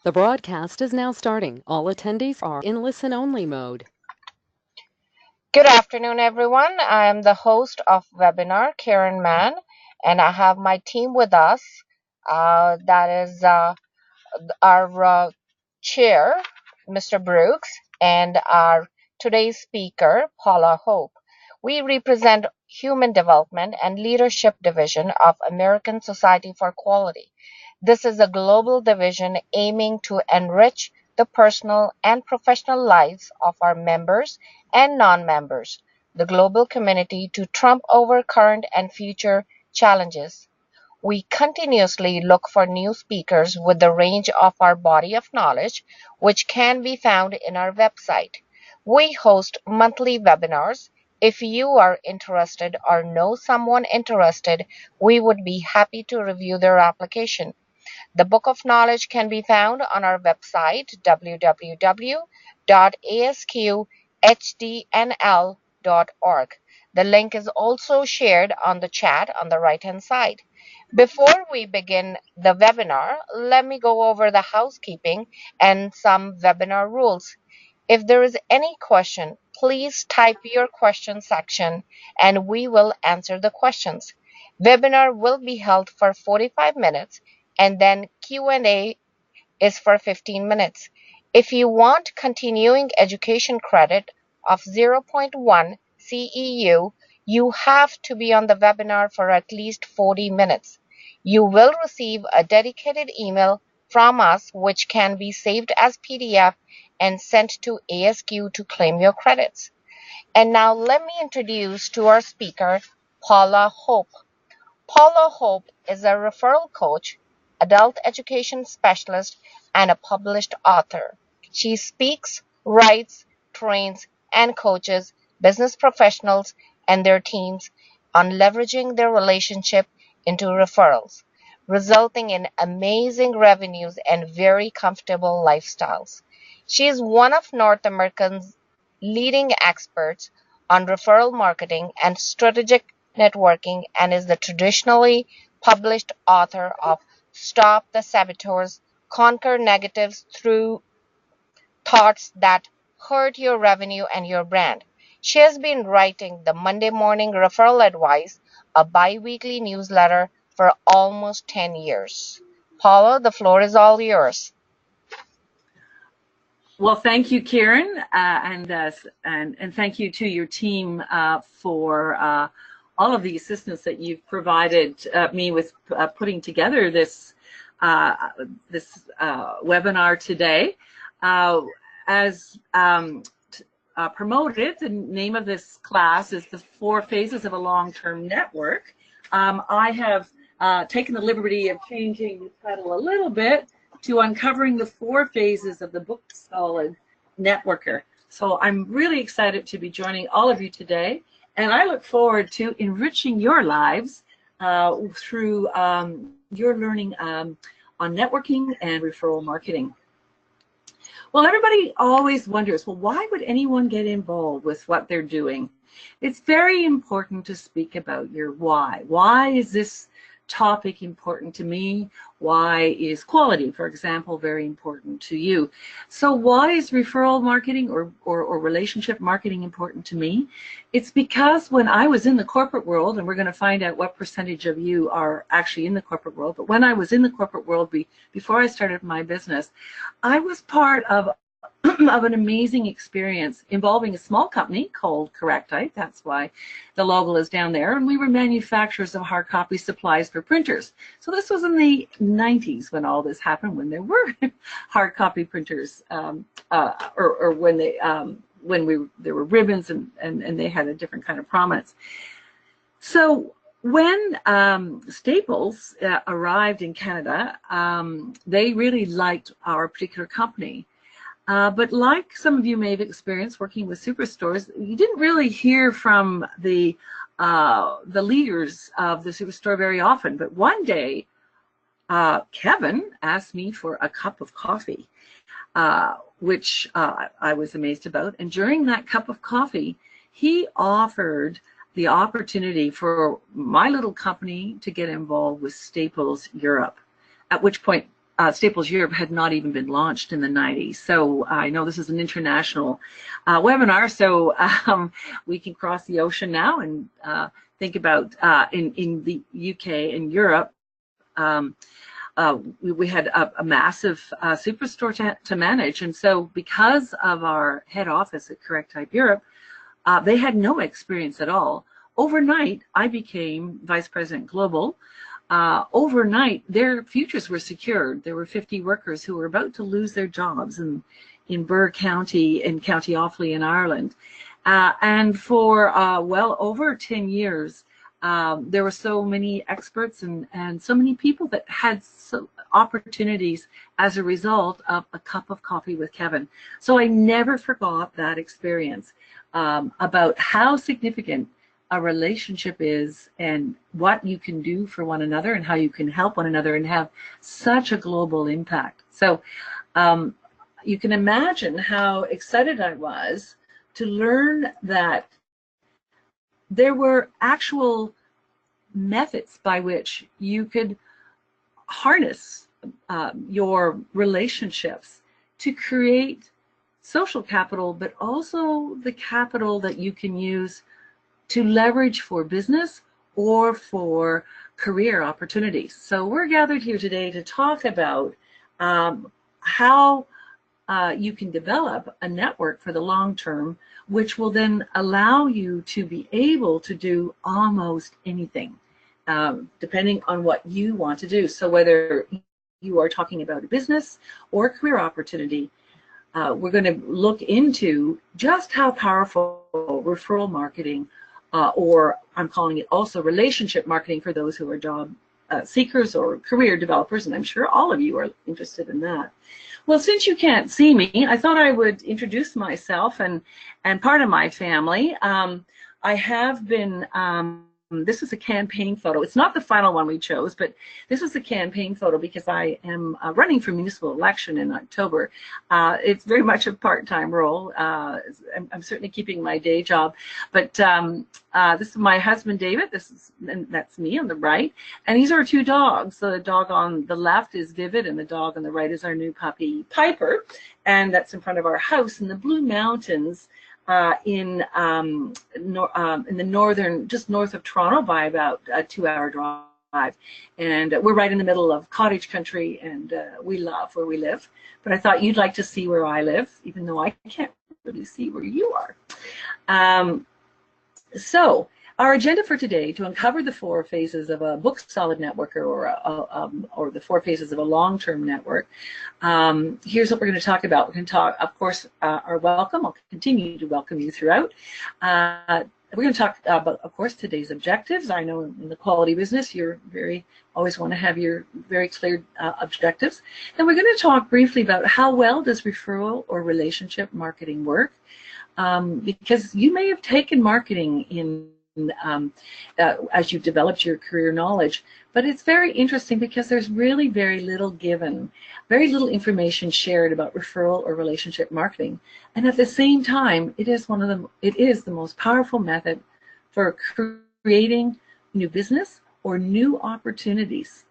The broadcast is now starting. All attendees are in listen-only mode. Good afternoon, everyone. I am the host of webinar, Karen Mann, and I have my team with us. That is our chair, Mr. Brooks, and our today's speaker, Paula Hope. We represent Human Development and Leadership Division of American Society for Quality. This is a global division aiming to enrich the personal and professional lives of our members and non-members, the global community, to trump over current and future challenges. We continuously look for new speakers with the range of our body of knowledge, which can be found in our website. We host monthly webinars. If you are interested or know someone interested, we would be happy to review their application. The Book of Knowledge can be found on our website, www.asqhdnl.org. The link is also shared on the chat on the right-hand side. Before we begin the webinar, let me go over the housekeeping and some webinar rules. If there is any question, please type your question section and we will answer the questions. Webinar will be held for 45 minutes and then Q&A is for 15 minutes. If you want continuing education credit of 0.1 CEU, you have to be on the webinar for at least 40 minutes. You will receive a dedicated email from us which can be saved as PDF and sent to ASQ to claim your credits. And now let me introduce to our speaker, Paula Hope. Paula Hope is a referral coach, adult education specialist, and a published author. She speaks, writes, trains, and coaches business professionals and their teams on leveraging their relationship into referrals, resulting in amazing revenues and very comfortable lifestyles. She is one of North America's leading experts on referral marketing and strategic networking and is the traditionally published author of Stop the Saboteurs, Conquer Negatives Through Thoughts That Hurt Your Revenue and Your Brand. She has been writing the Monday Morning Referral Advice, a bi-weekly newsletter, for almost 10 years. Paula, the floor is all yours. Well, thank you, Karen, and thank you to your team for all of the assistance that you've provided me with putting together this webinar today. As promoted, the name of this class is the 4 Phases of a Long-Term Network. I have taken the liberty of changing the title a little bit to Uncovering the 4 Phases of the Book Solid Networker. So I'm really excited to be joining all of you today, and I look forward to enriching your lives through your learning on networking and referral marketing. Well, everybody always wonders, well, why would anyone get involved with what they're doing? It's very important to speak about your why. Why is this topic important to me? Why is quality, for example, very important to you? So why is referral marketing or relationship marketing important to me? It's because when I was in the corporate world, and we're going to find out what percentage of you are actually in the corporate world, but when I was in the corporate world before I started my business, I was part of an amazing experience involving a small company called Correctite. That's why the logo is down there. And we were manufacturers of hard copy supplies for printers. So this was in the 90s when all this happened, when there were hard copy printers, or when there were ribbons and they had a different kind of prominence. So when Staples arrived in Canada, they really liked our particular company. But like some of you may have experienced working with superstores, you didn't really hear from the leaders of the superstore very often. But one day, Kevin asked me for a cup of coffee, which I was amazed about. And during that cup of coffee, he offered the opportunity for my little company to get involved with Staples Europe, at which point Staples Europe had not even been launched in the 90s. So I know this is an international webinar, so we can cross the ocean now and think about in the UK and Europe. We had a massive superstore to manage, and so because of our head office at Correct Type Europe, they had no experience at all. Overnight, I became Vice President Global. Overnight, their futures were secured. There were 50 workers who were about to lose their jobs in Birr County and County Offaly in Ireland. And for well over 10 years, there were so many experts and so many people that had opportunities as a result of a cup of coffee with Kevin. So I never forgot that experience about how significant a relationship is and what you can do for one another and how you can help one another and have such a global impact. So you can imagine how excited I was to learn that there were actual methods by which you could harness your relationships to create social capital, but also the capital that you can use to leverage for business or for career opportunities. So we're gathered here today to talk about how you can develop a network for the long term, which will then allow you to be able to do almost anything, depending on what you want to do. So whether you are talking about a business or a career opportunity, we're going to look into just how powerful referral marketing, or I'm calling it also relationship marketing for those who are job seekers or career developers, and I'm sure all of you are interested in that. Well, since you can't see me, I thought I would introduce myself and part of my family. I have been, this is a campaign photo. It's not the final one we chose, but this is a campaign photo because I am running for municipal election in October. It's very much a part-time role. I'm certainly keeping my day job, but this is my husband, David. And that's me on the right. And these are two dogs. The dog on the left is Vivid, and the dog on the right is our new puppy, Piper. And that's in front of our house in the Blue Mountains, in the northern, just north of Toronto by about a 2-hour drive. And we're right in the middle of cottage country, and we love where we live. But I thought you'd like to see where I live, even though I can't really see where you are. So our agenda for today, to uncover the 4 phases of a book-solid networker, or the 4 phases of a long-term network. Here's what we're going to talk about. We're going to talk, of course, our welcome. I'll continue to welcome you throughout. We're going to talk about, of course, today's objectives. I know in the quality business, you're always want to have your very clear objectives. And we're going to talk briefly about how well does referral or relationship marketing work, because you may have taken marketing as you've developed your career knowledge, but it's very interesting because there's really very little given, very little information shared about referral or relationship marketing, and at the same time, it is the most powerful method for creating new business or new opportunities.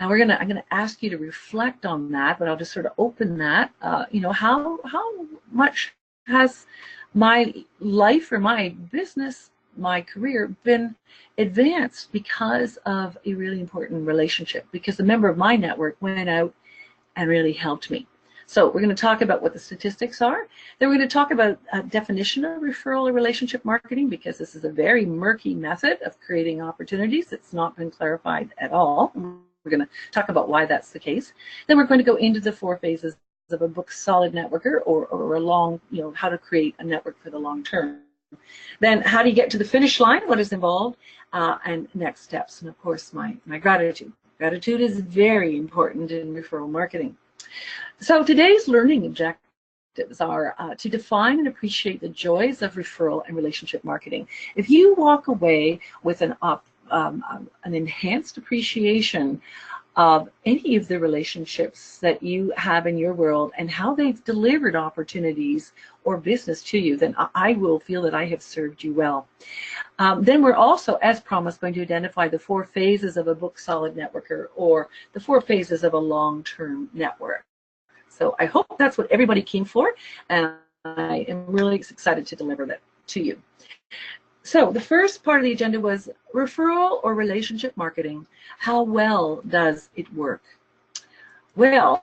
And I'm gonna ask you to reflect on that, but I'll just sort of open that. How much has my life or my business, my career, been advanced because of a really important relationship, because a member of my network went out and really helped me. So we're going to talk about what the statistics are. Then we're going to talk about a definition of referral or relationship marketing, because this is a very murky method of creating opportunities. It's not been clarified at all. We're going to talk about why that's the case. Then we're going to go into the 4 phases of a book-solid networker, or a long, how to create a network for the long term. Then how do you get to the finish line, what is involved, and next steps, and of course my gratitude. Gratitude is very important in referral marketing. So today's learning objectives are to define and appreciate the joys of referral and relationship marketing. If you walk away with an enhanced appreciation of any of the relationships that you have in your world and how they've delivered opportunities or business to you, then I will feel that I have served you well. Then we're also, as promised, going to identify the 4 phases of a book-solid networker, or the 4 phases of a long-term network. So I hope that's what everybody came for, and I am really excited to deliver that to you. So the first part of the agenda was referral or relationship marketing. How well does it work? Well,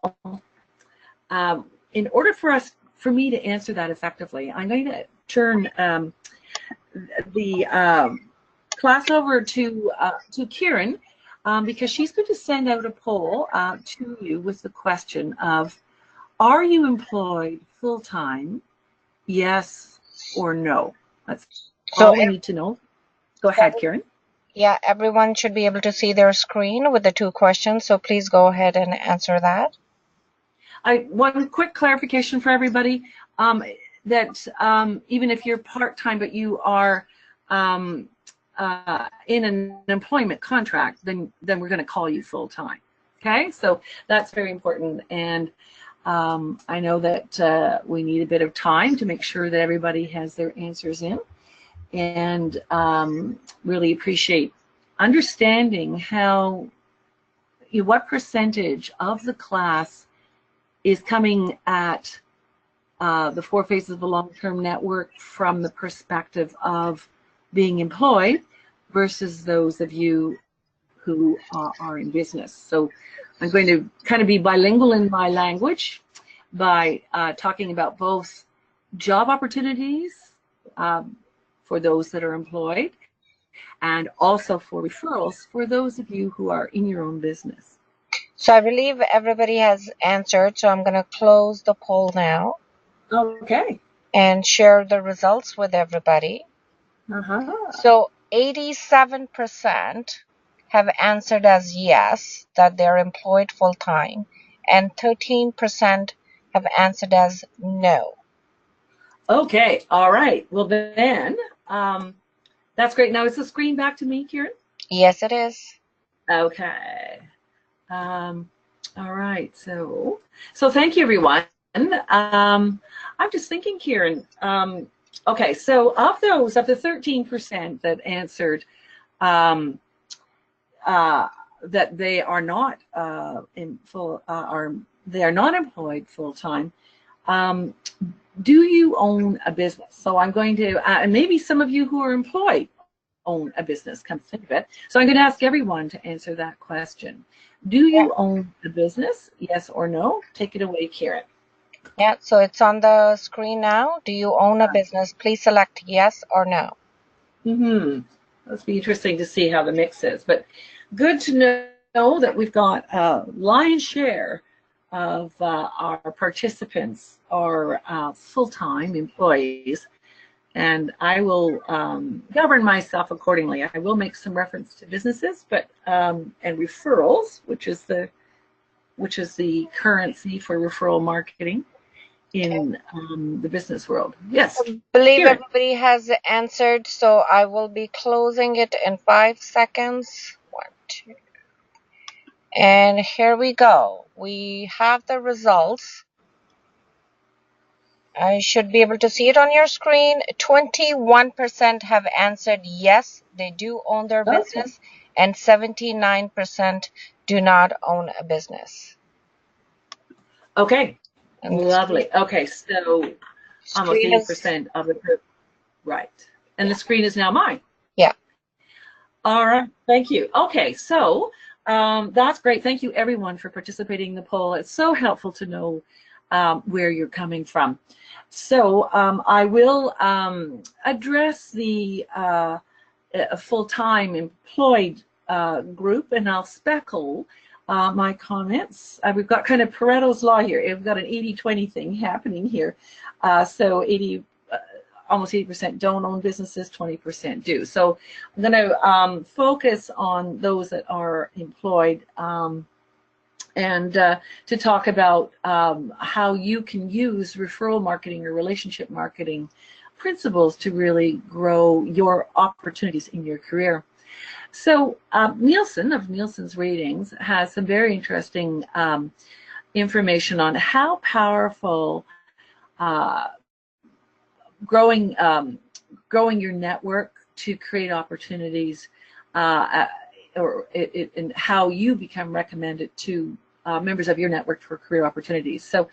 in order for me to answer that effectively, I'm going to turn the class over to Kieran, because she's going to send out a poll to you with the question of, are you employed full-time, yes or no? That's all we need to know. Go ahead, Kieran. Yeah, everyone should be able to see their screen with the 2 questions, so please go ahead and answer that. One quick clarification for everybody, that even if you're part-time but you are in an employment contract, then we're going to call you full-time. Okay, so that's very important, and I know that we need a bit of time to make sure that everybody has their answers in, and really appreciate understanding how, what percentage of the class is coming at the 4 phases of a long-term network from the perspective of being employed versus those of you who are in business. So I'm going to kind of be bilingual in my language by talking about both job opportunities for those that are employed, and also for referrals for those of you who are in your own business. So I believe everybody has answered, so I'm going to close the poll now. Okay. And share the results with everybody. So 87% have answered as yes, that they're employed full-time, and 13% have answered as no. Okay, all right. Well then, that's great. Now is the screen back to me, Kieran? Yes, it is. Okay. All right. So thank you, everyone. I'm just thinking, Kieran. Okay, so of the 13% that answered that they are not they are not employed full time, do you own a business? So I'm going to, and maybe some of you who are employed own a business, come to think of it. So I'm going to ask everyone to answer that question. Do you own a business? Yes or no? Take it away, Kieran. Yeah, so it's on the screen now. Do you own a business? Please select yes or no. That'll be interesting to see how the mix is, but good to know that we've got a lion's share of our participants are full-time employees, and I will govern myself accordingly. I will make some reference to businesses, but and referrals, which is the currency for referral marketing in the business world. Yes. I believe everybody has answered, so I will be closing it in 5 seconds. 1, 2. And here we go. We have the results. I should be able to see it on your screen. 21% have answered yes, they do own their business, and 79% do not own a business. Okay, lovely. Okay, so almost 80% of the group, right? And the screen is now mine. Yeah. All right, thank you. Okay, so that's great. Thank you, everyone, for participating in the poll. It's so helpful to know where you're coming from. So I will address the full-time employed group, and I'll speckle my comments. We've got kind of Pareto's law here. We've got an 80-20 thing happening here. So almost 80% don't own businesses, 20% do. So I'm going to focus on those that are employed, and to talk about how you can use referral marketing or relationship marketing principles to really grow your opportunities in your career. So Nielsen, of Nielsen's ratings, has some very interesting information on how powerful growing your network to create opportunities, and how you become recommended to members of your network for career opportunities. So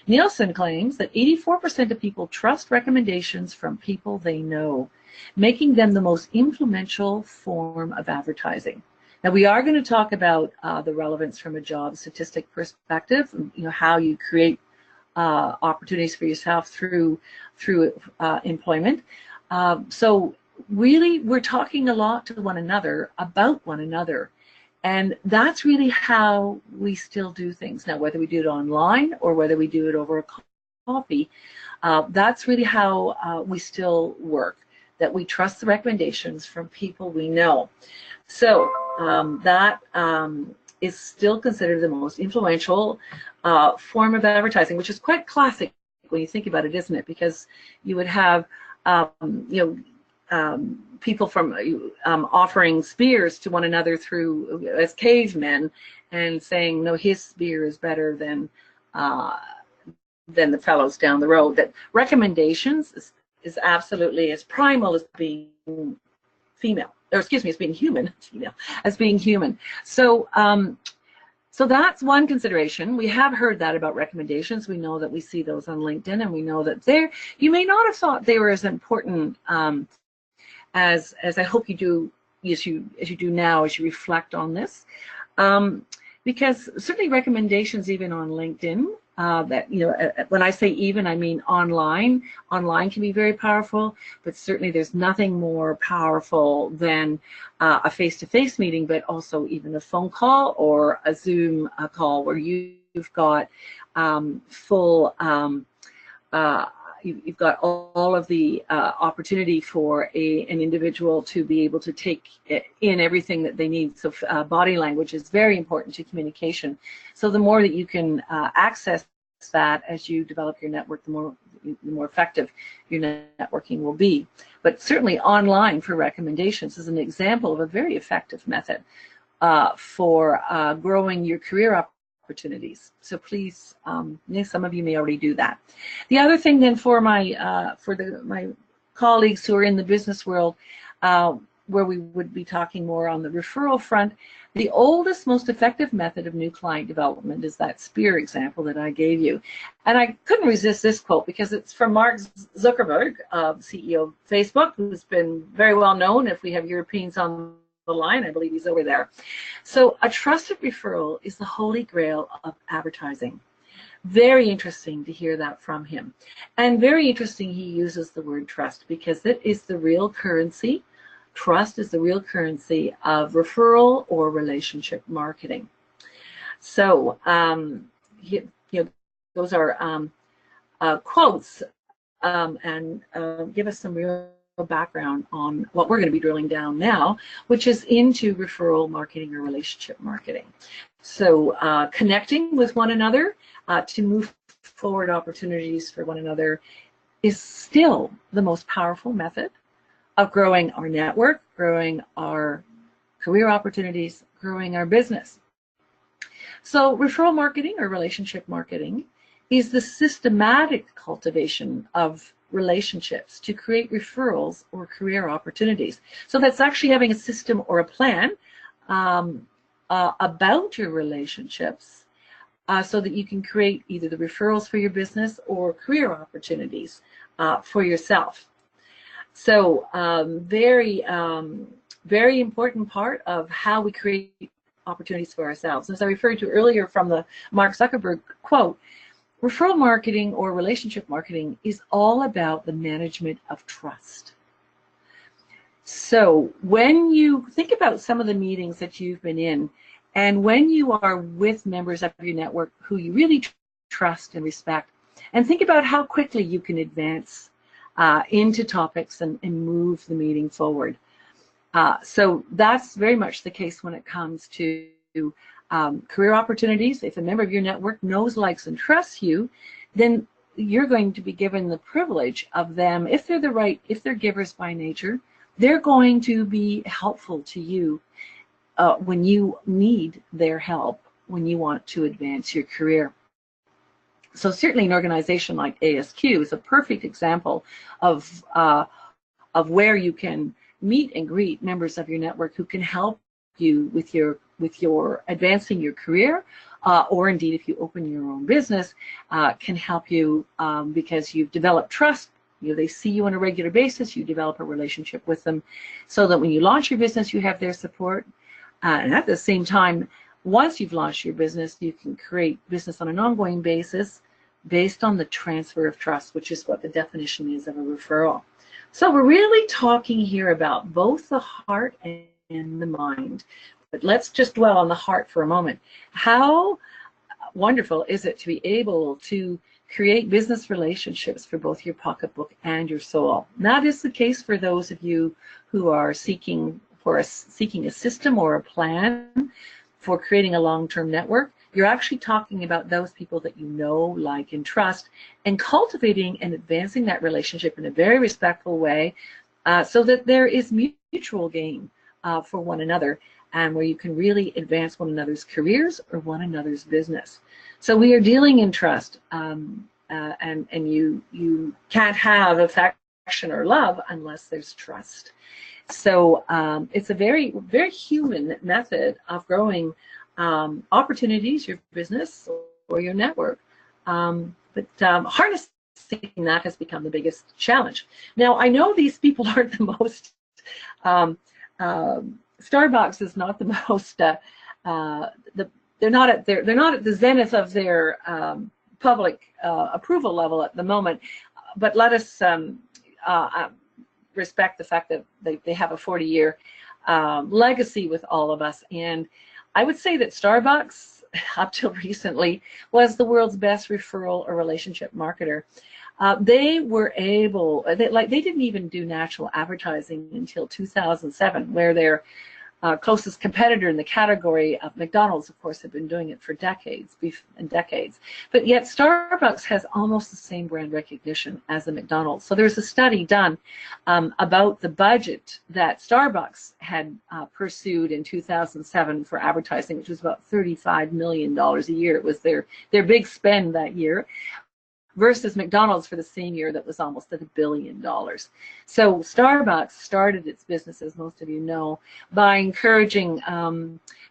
Nielsen claims that 84% of people trust recommendations from people they know, making them the most influential form of advertising. Now, we are going to talk about the relevance from a job statistic perspective, how you create opportunities for yourself through employment. So really, we're talking a lot to one another about one another. And that's really how we still do things. Now, whether we do it online or whether we do it over a coffee, that's really how we still work, that we trust the recommendations from people we know. So that is still considered the most influential form of advertising, which is quite classic when you think about it, isn't it? Because you would have, people from offering spears to one another as cavemen, and saying, no, his spear is better than the fellows down the road. That recommendations is absolutely as primal as being female, or excuse me, as being human, as being human. So so that's one consideration. We have heard that about recommendations. We know that we see those on LinkedIn, and we know that you may not have thought they were as important as I hope you do, as you do now, as you reflect on this, because certainly recommendations, even on LinkedIn, when I say even, I mean online. Online can be very powerful, but certainly there's nothing more powerful than a face-to-face meeting, but also even a phone call or a Zoom call where you've got full. You've got all of the opportunity for an individual to be able to take in everything that they need. So body language is very important to communication. So the more that you can access that as you develop your network, the more effective your networking will be. But certainly online for recommendations is an example of a very effective method for growing your career opportunities. So please, some of you may already do that. The other thing then for my colleagues who are in the business world, where we would be talking more on the referral front, the oldest, most effective method of new client development is that spear example that I gave you. And I couldn't resist this quote because it's from Mark Zuckerberg, CEO of Facebook, who's been very well known. If we have Europeans on the line, I believe he's over there. So a trusted referral is the holy grail of advertising. Very interesting to hear that from him. And very interesting he uses the word trust, because it is the real currency. Trust is the real currency of referral or relationship marketing. So those are quotes, and give us some real background on what we're going to be drilling down now, which is into referral marketing or relationship marketing. So connecting with one another to move forward opportunities for one another is still the most powerful method of growing our network, growing our career opportunities, growing our business. So referral marketing or relationship marketing is the systematic cultivation of relationships to create referrals or career opportunities. So that's actually having a system or a plan about your relationships so that you can create either the referrals for your business or career opportunities for yourself. So very important part of how we create opportunities for ourselves. As I referred to earlier from the Mark Zuckerberg quote, referral marketing or relationship marketing is all about the management of trust. So when you think about some of the meetings that you've been in, and when you are with members of your network who you really trust and respect, and think about how quickly you can advance into topics and move the meeting forward. So that's very much the case when it comes to career opportunities. If a member of your network knows, likes, and trusts you, then you're going to be given the privilege of them, if they're givers by nature, they're going to be helpful to you when you need their help, when you want to advance your career. So certainly an organization like ASQ is a perfect example of where you can meet and greet members of your network who can help you with your advancing your career, or indeed if you open your own business, can help you because you've developed trust. They see you on a regular basis, you develop a relationship with them, so that when you launch your business, you have their support. And at the same time, once you've launched your business, you can create business on an ongoing basis based on the transfer of trust, which is what the definition is of a referral. So we're really talking here about both the heart and the mind. But let's just dwell on the heart for a moment. How wonderful is it to be able to create business relationships for both your pocketbook and your soul? That is the case for those of you who are seeking a system or a plan for creating a long-term network. You're actually talking about those people that you know, like, and trust, and cultivating and advancing that relationship in a very respectful way, so that there is mutual gain for one another, and where you can really advance one another's careers or one another's business. So we are dealing in trust, and you can't have affection or love unless there's trust. So it's a very, very human method of growing opportunities, your business or your network. But harnessing that has become the biggest challenge. Now, I know these people aren't the most, Starbucks is not the most, they're not at the zenith of their public approval level at the moment. But let us respect the fact that they have a 40-year legacy with all of us. And I would say that Starbucks, up till recently, was the world's best referral or relationship marketer. They were able, they didn't even do national advertising until 2007, where their closest competitor in the category of McDonald's, of course, had been doing it for decades and decades. But yet Starbucks has almost the same brand recognition as the McDonald's. So there's a study done about the budget that Starbucks had pursued in 2007 for advertising, which was about $35 million a year. It was their big spend that year, versus McDonald's for the same year that was almost at $1 billion. So Starbucks started its business, as most of you know, by encouraging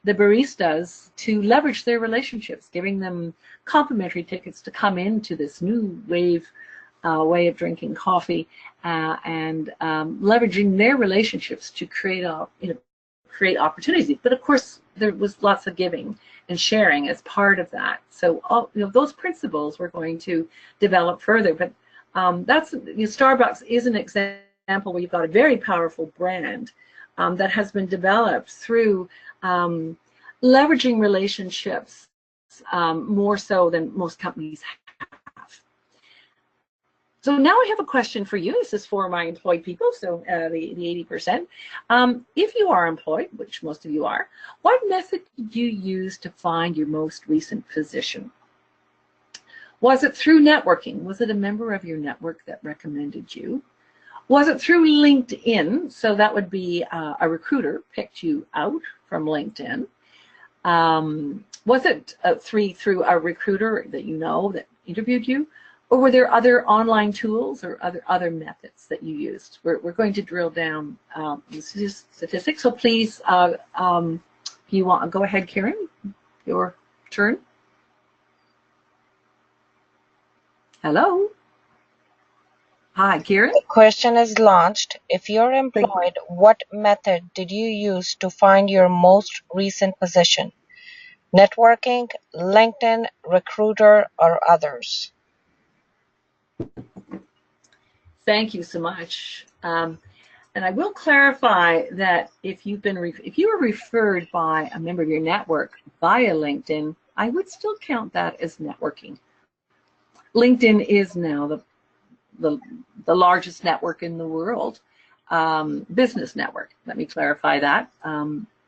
the baristas to leverage their relationships, giving them complimentary tickets to come into this new way of drinking coffee, and leveraging their relationships to create opportunities. But of course, there was lots of giving and sharing as part of that. So those principles we're going to develop further. But Starbucks is an example where you've got a very powerful brand that has been developed through leveraging relationships more so than most companies have. So now I have a question for you. This is for my employed people, so the 80%. If you are employed, which most of you are, what method did you use to find your most recent position? Was it through networking? Was it a member of your network that recommended you? Was it through LinkedIn? So that would be a recruiter picked you out from LinkedIn. Was it through a recruiter that you know that interviewed you? Or were there other online tools or other methods that you used? We're going to drill down these statistics. So please, if you want, go ahead, Karen, your turn. Hello. Hi, Karen. The question is launched. If you're employed, what method did you use to find your most recent position? Networking, LinkedIn, recruiter, or others? Thank you so much. And I will clarify that if you were referred by a member of your network via LinkedIn, I would still count that as networking. LinkedIn is now the largest network in the world, business network. Let me clarify that.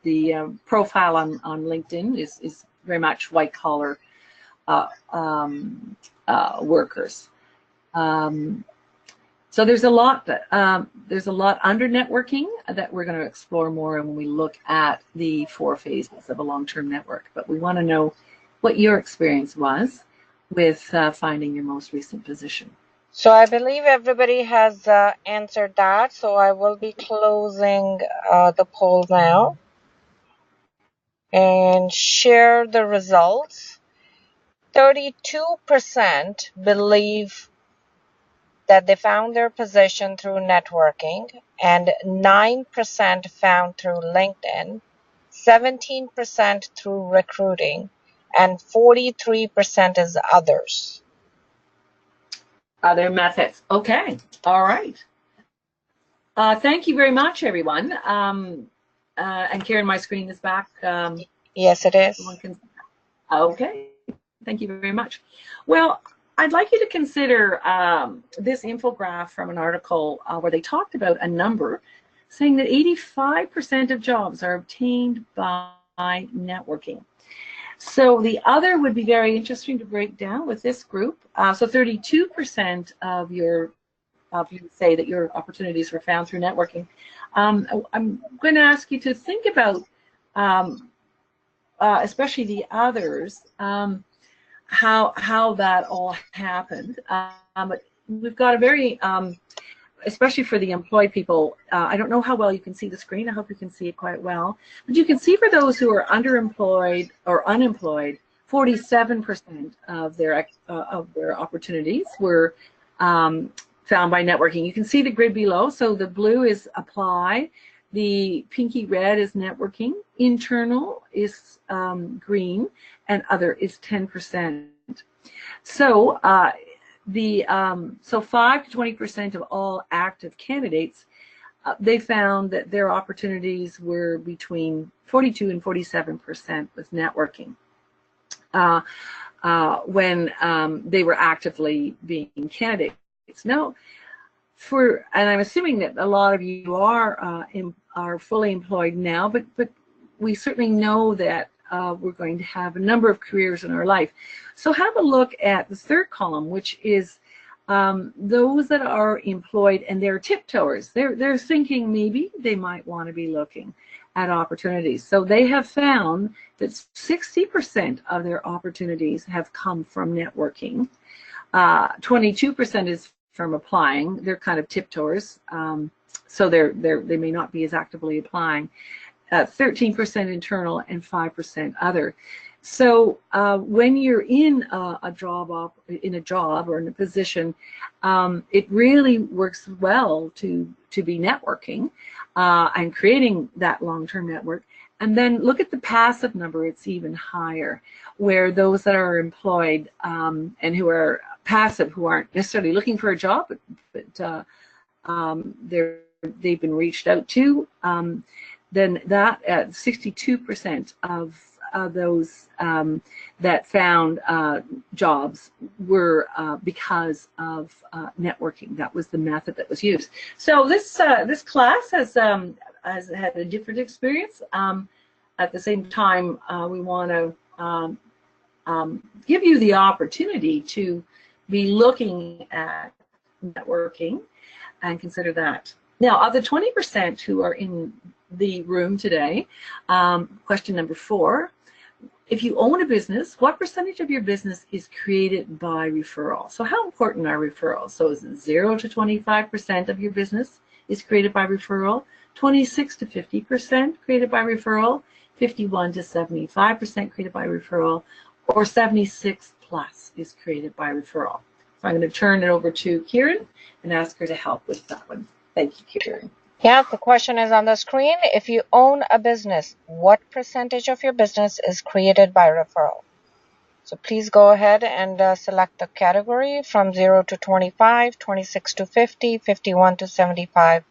The profile on LinkedIn is very much white collar workers. So there's a lot under networking that we're going to explore more when we look at the 4 phases of a long-term network. But we want to know what your experience was with finding your most recent position. So I believe everybody has answered that. So I will be closing the poll now and share the results. 32% believe that they found their position through networking, and 9% found through LinkedIn, 17% through recruiting, and 43% is others. Other methods. Okay. All right. Thank you very much, everyone. And Karen, my screen is back. Yes, it is. Okay. Thank you very much. Well, I'd like you to consider this infographic from an article where they talked about a number saying that 85% of jobs are obtained by networking. So the other would be very interesting to break down with this group. So 32% of you say that your opportunities were found through networking. I'm going to ask you to think about, especially the others, how that all happened. But we've got a very, especially for the employed people, I don't know how well you can see the screen. I hope you can see it quite well. But you can see for those who are underemployed or unemployed, 47% of their opportunities were found by networking. You can see the grid below. So the blue is apply, the pinky red is networking, internal is green, and other is 10%. So so 5 to 20% of all active candidates, they found that their opportunities were between 42 and 47% with networking when they were actively being candidates. Now, and I'm assuming that a lot of you are fully employed now, but we certainly know that we're going to have a number of careers in our life. So have a look at the third column, which is those that are employed and they're tiptoers. They're thinking maybe they might want to be looking at opportunities. So they have found that 60% of their opportunities have come from networking. 22% is from applying. They're kind of tiptoers, so they may not be as actively applying. 13% internal and 5% other. So when you're in a job or in a position, it really works well to be networking and creating that long-term network. And then look at the passive number; it's even higher, where those that are employed and who are passive, who aren't necessarily looking for a job, but they've been reached out to. Then that at 62% of those that found jobs were because of networking. That was the method that was used. So this class has had a different experience. At the same time, we want to give you the opportunity to be looking at networking and consider that. Now, of the 20% who are in the room today, question number 4, if you own a business, what percentage of your business is created by referral? So how important are referrals? So is it 0 to 25% of your business is created by referral, 26 to 50% created by referral, 51 to 75% created by referral, or 76 plus is created by referral? So I'm going to turn it over to Kieran and ask her to help with that one. Thank you, Kieran. Yeah, the question is on the screen. If you own a business, what percentage of your business is created by referral? So please go ahead and select the category from 0 to 25, 26 to 50, 51 to 75,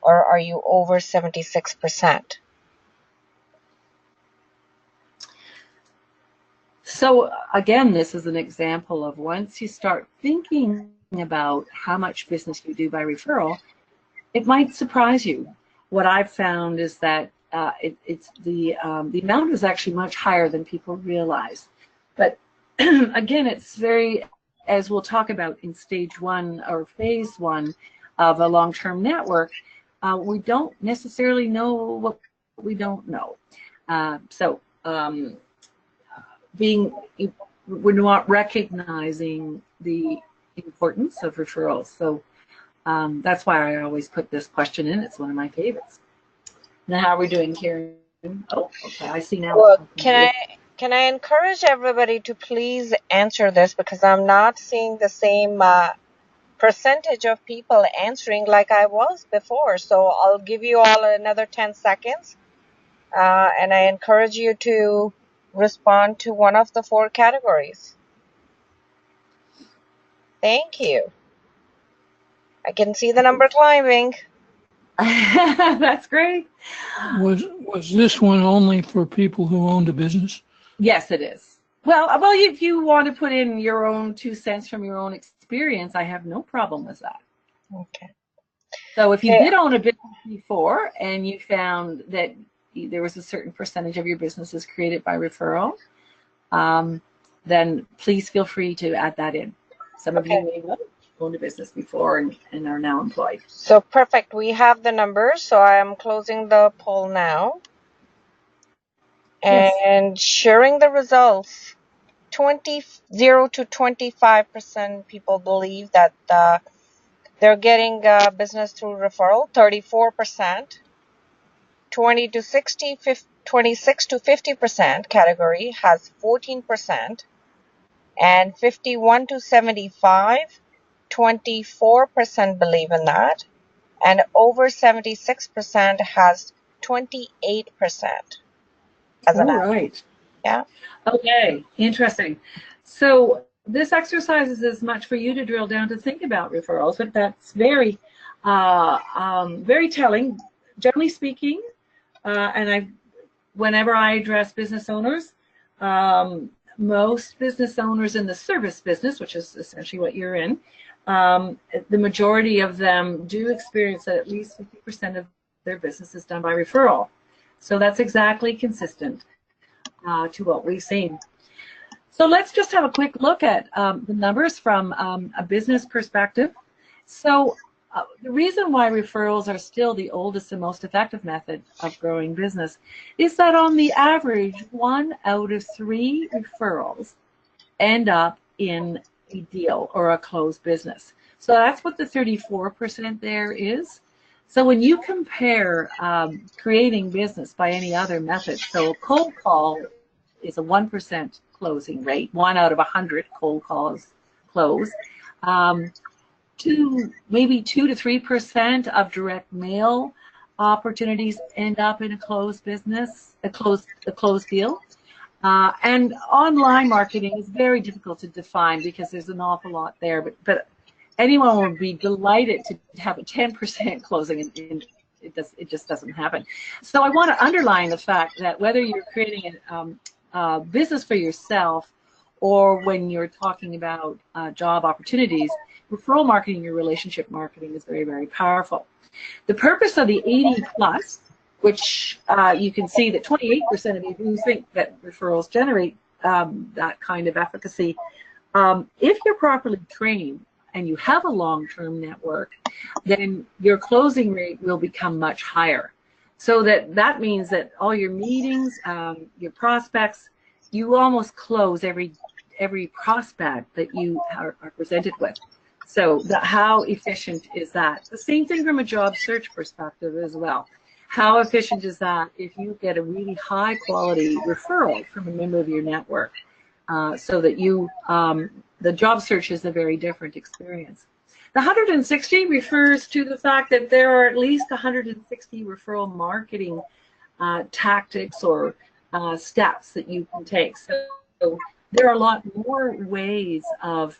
or are you over 76%? So again, this is an example of once you start thinking about how much business you do by referral, it might surprise you. What I've found is that the amount is actually much higher than people realize. But again, it's very, as we'll talk about in stage 1 or phase 1, of a long-term network, we don't necessarily know what we don't know. We're not recognizing the importance of referrals. So that's why I always put this question in. It's one of my favorites. Now, how are we doing, Karen? Oh, okay. I see now. Well, can I encourage everybody to please answer this, because I'm not seeing the same percentage of people answering like I was before. So I'll give you all another 10 seconds, and I encourage you to respond to one of the 4 categories. Thank you. I can see the number climbing. That's great. Was this one only for people who owned a business? Yes, it is. Well, if you want to put in your own 2 cents from your own experience, I have no problem with that. Okay. So if you did own a business before and you found that there was a certain percentage of your business is created by referral, then please feel free to add that in. Some of you may have owned a business before and are now employed. So perfect. We have the numbers. So I am closing the poll now. And sharing the results. 0 to 25% people believe that they're getting business through referral. 34%. 26 to 50% category has 14%. And 51 to 75, 24% believe in that. And over 76% has 28%. All right. Yeah. Okay, interesting. So this exercise is as much for you to drill down to think about referrals, but that's very, very telling. Generally speaking, whenever I address business owners, most business owners in the service business, which is essentially what you're in, the majority of them do experience that at least 50% of their business is done by referral. So that's exactly consistent to what we've seen. So let's just have a quick look at the numbers from a business perspective. So the reason why referrals are still the oldest and most effective method of growing business is that on the average, 1 out of 3 referrals end up in a deal or a closed business. So that's what the 34% there is. So when you compare creating business by any other method, so cold call is a 1% closing rate, 1 out of 100 cold calls close. Maybe 2 to 3% of direct mail opportunities end up in a closed business, a closed deal. And online marketing is very difficult to define because there's an awful lot there. But anyone would be delighted to have a 10% closing, and it just doesn't happen. So I want to underline the fact that whether you're creating a business for yourself or when you're talking about job opportunities, referral marketing or relationship marketing is very, very powerful. The purpose of the 80 plus, which you can see that 28% of you who think that referrals generate that kind of efficacy, if you're properly trained and you have a long-term network, then your closing rate will become much higher. So that means that all your meetings, your prospects, you almost close every prospect that you are presented with. So how efficient is that? The same thing from a job search perspective as well. How efficient is that if you get a really high quality referral from a member of your network, so that the job search is a very different experience. The 160 refers to the fact that there are at least 160 referral marketing tactics or steps that you can take. So there are a lot more ways of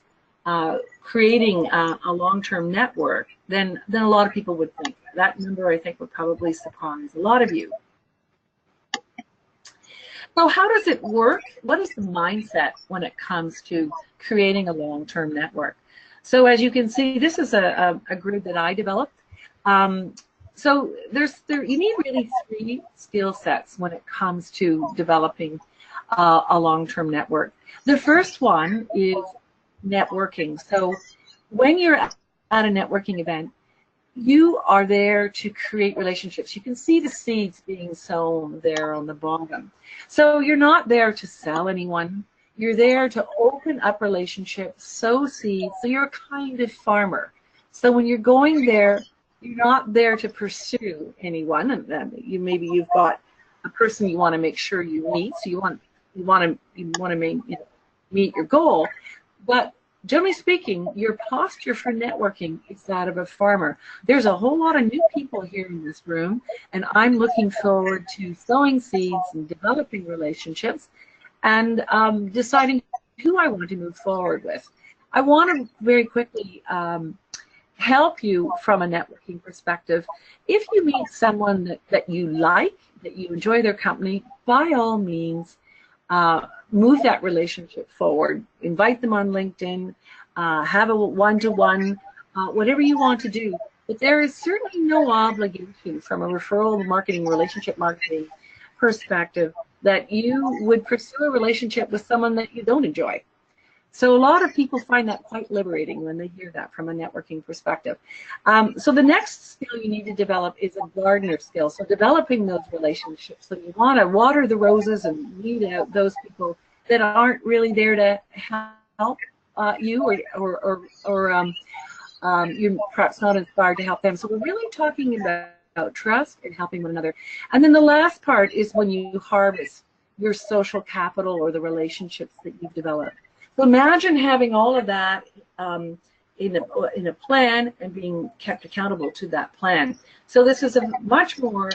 creating a long-term network than a lot of people would think. That number, I think, would probably surprise a lot of you. So how does it work? What is the mindset when it comes to creating a long-term network? So as you can see, this is a grid that I developed. So you need really 3 skill sets when it comes to developing a long-term network. The first one is networking. So when you're at a networking event, you are there to create relationships. You can see the seeds being sown there on the bottom. So you're not there to sell anyone. You're there to open up relationships, sow seeds. So you're a kind of farmer. So when you're going there, you're not there to pursue anyone. And you've got a person you want to make sure you meet. So you want to meet your goal. But generally speaking, your posture for networking is that of a farmer. There's a whole lot of new people here in this room, and I'm looking forward to sowing seeds and developing relationships and deciding who I want to move forward with. I want to very quickly help you from a networking perspective. If you meet someone that you like, that you enjoy their company, by all means, move that relationship forward. Invite them on LinkedIn, have a one-to-one, whatever you want to do. But there is certainly no obligation from a referral marketing, relationship marketing perspective that you would pursue a relationship with someone that you don't enjoy. So a lot of people find that quite liberating when they hear that from a networking perspective. So the next skill you need to develop is a gardener skill. So developing those relationships. So you want to water the roses and weed out those people that aren't really there to help you, or you're perhaps not inspired to help them. So we're really talking about trust and helping one another. And then the last part is when you harvest your social capital or the relationships that you've developed. So imagine having all of that in a plan and being kept accountable to that plan. So this is a much more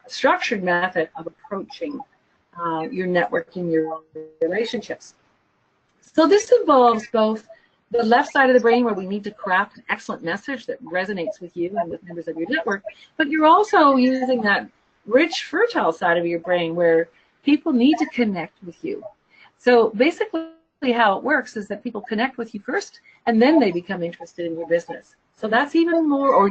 structured method of approaching your networking, your relationships. So this involves both the left side of the brain, where we need to craft an excellent message that resonates with you and with members of your network, but you're also using that rich, fertile side of your brain where people need to connect with you. So basically how it works is that people connect with you first, and then they become interested in your business. So that's even more, or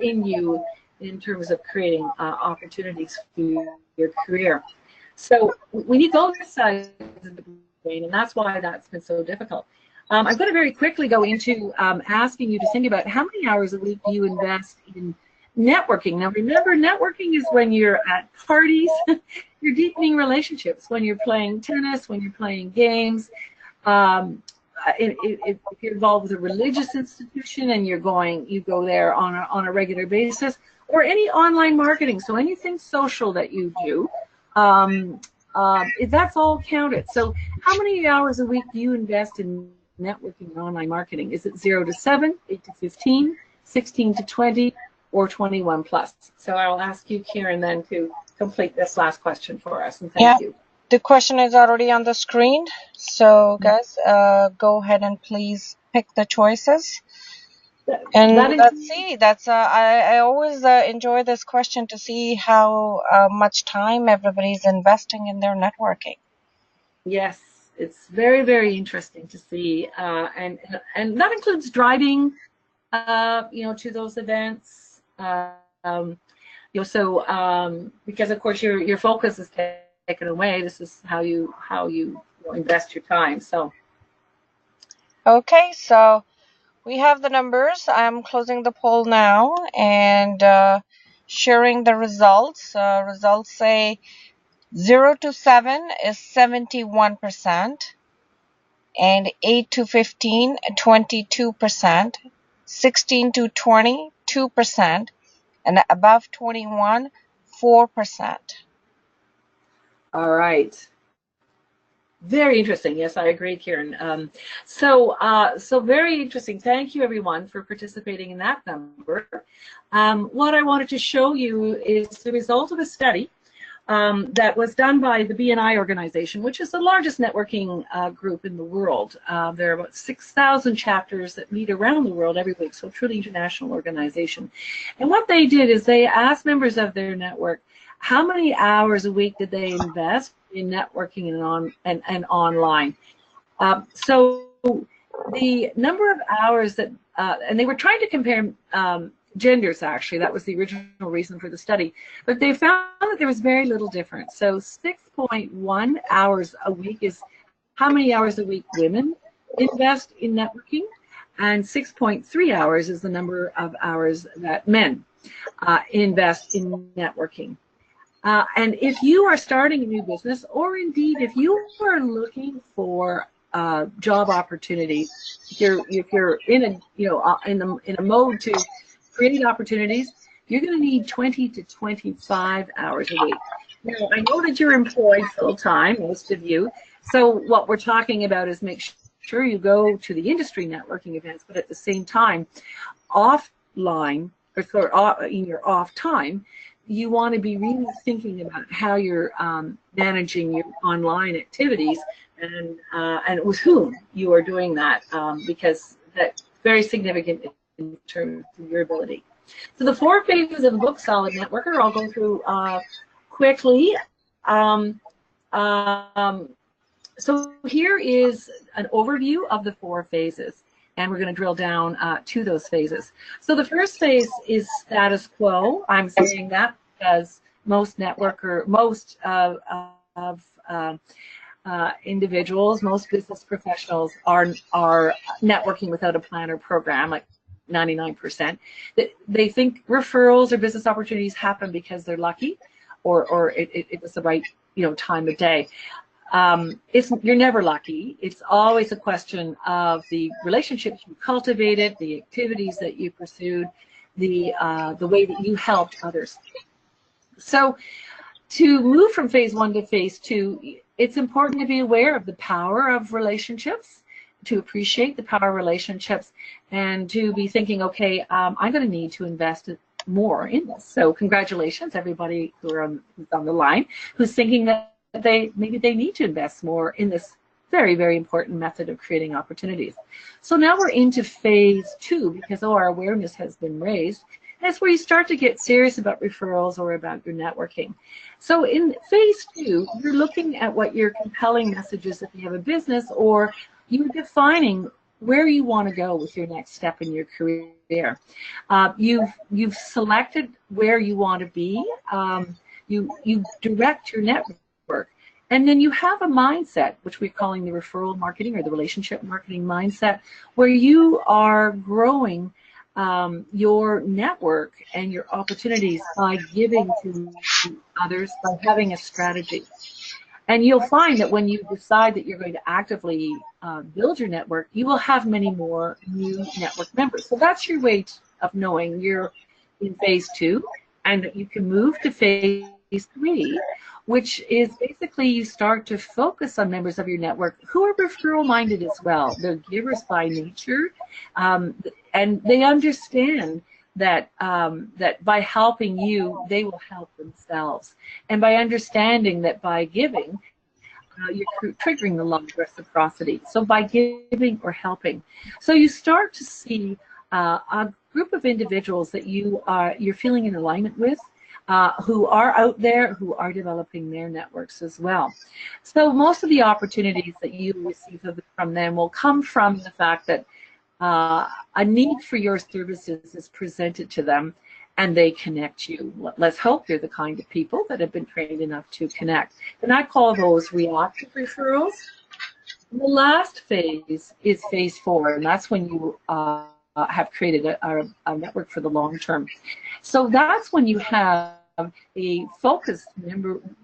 in you, in terms of creating opportunities for your career. So we need both sides of the brain, and that's why that's been so difficult. I'm going to very quickly go into asking you to think about how many hours a week do you invest in networking. Now remember, networking is when you're at parties, you're deepening relationships, when you're playing tennis, when you're playing games. If you're involved with a religious institution and you go there on a regular basis, or any online marketing, so anything social that you do, that's all counted. So how many hours a week do you invest in networking and online marketing? Is it 0 to 7, 8 to 15, 16 to 20, or 21 plus? So I'll ask you, Kieran, then to complete this last question for us, and thank you. The question is already on the screen. So guys, go ahead and please pick the choices. And let's see, I always enjoy this question to see how much time everybody's investing in their networking. Yes, it's very, very interesting to see, and that includes driving, to those events. Because of course your focus is taken away. This is how you invest your time. So okay, so we have the numbers. I'm closing the poll now and sharing the results. Results say 0 to 7 is 71%, and 8 to 15, 22%, 16 to 20, 2%, and above 21, 4%. All right. Very interesting. Yes, I agree, Kieran. So very interesting. Thank you, everyone, for participating in that number. What I wanted to show you is the result of a study that was done by the BNI organization, which is the largest networking group in the world. There are about 6,000 chapters that meet around the world every week, so truly international organization. And what they did is they asked members of their network how many hours a week did they invest in networking and online. So the number of hours that, and they were trying to compare genders, actually. That was the original reason for the study. But they found that there was very little difference. So 6.1 hours a week is how many hours a week women invest in networking, and 6.3 hours is the number of hours that men invest in networking. And if you are starting a new business, or indeed if you are looking for job opportunities, if you're in a mode to create opportunities, you're going to need 20 to 25 hours a week. Now, I know that you're employed full time, most of you. So what we're talking about is make sure you go to the industry networking events, but at the same time, offline or in your off time, you want to be really thinking about how you're managing your online activities and with whom you are doing that, because that's very significant in terms of your ability. So the 4 phases of the book, Solid Networker, I'll go through quickly. So here is an overview of the 4 phases, and we're going to drill down to those phases. So the first phase is status quo. I'm saying that because most individuals, most business professionals are networking without a plan or program, like 99%. They think referrals or business opportunities happen because they're lucky, or it was the right time of day. You're never lucky. It's always a question of the relationships you cultivated, the activities that you pursued, the way that you helped others. So to move from phase 1 to phase 2, it's important to be aware of the power of relationships, to appreciate the power of relationships, and to be thinking, okay, I'm going to need to invest more in this. So congratulations, everybody who's on the line, who's thinking that maybe they need to invest more in this very, very important method of creating opportunities. So now we're into phase 2, because our awareness has been raised. That's where you start to get serious about referrals or about your networking. So in phase 2, you're looking at what your compelling message is if you have a business, or you're defining where you want to go with your next step in your career. You've selected where you want to be. You direct your network. And then you have a mindset, which we're calling the referral marketing or the relationship marketing mindset, where you are growing your network and your opportunities by giving to others, by having a strategy. And you'll find that when you decide that you're going to actively build your network, you will have many more new network members. So that's your way of knowing you're in phase 2, and you can move to phase 3, which is basically you start to focus on members of your network who are referral minded as well. They're givers by nature, and they understand that that by helping you, they will help themselves. And by understanding that by giving, you're triggering the law of reciprocity. So by giving or helping. So you start to see a group of individuals that you're feeling in alignment with, who are out there, who are developing their networks as well. So most of the opportunities that you receive from them will come from the fact that a need for your services is presented to them, and they connect you. Let's hope you're the kind of people that have been trained enough to connect. And I call those reactive referrals. And the last phase is phase 4, and that's when you have created a network for the long term. So that's when you have a focused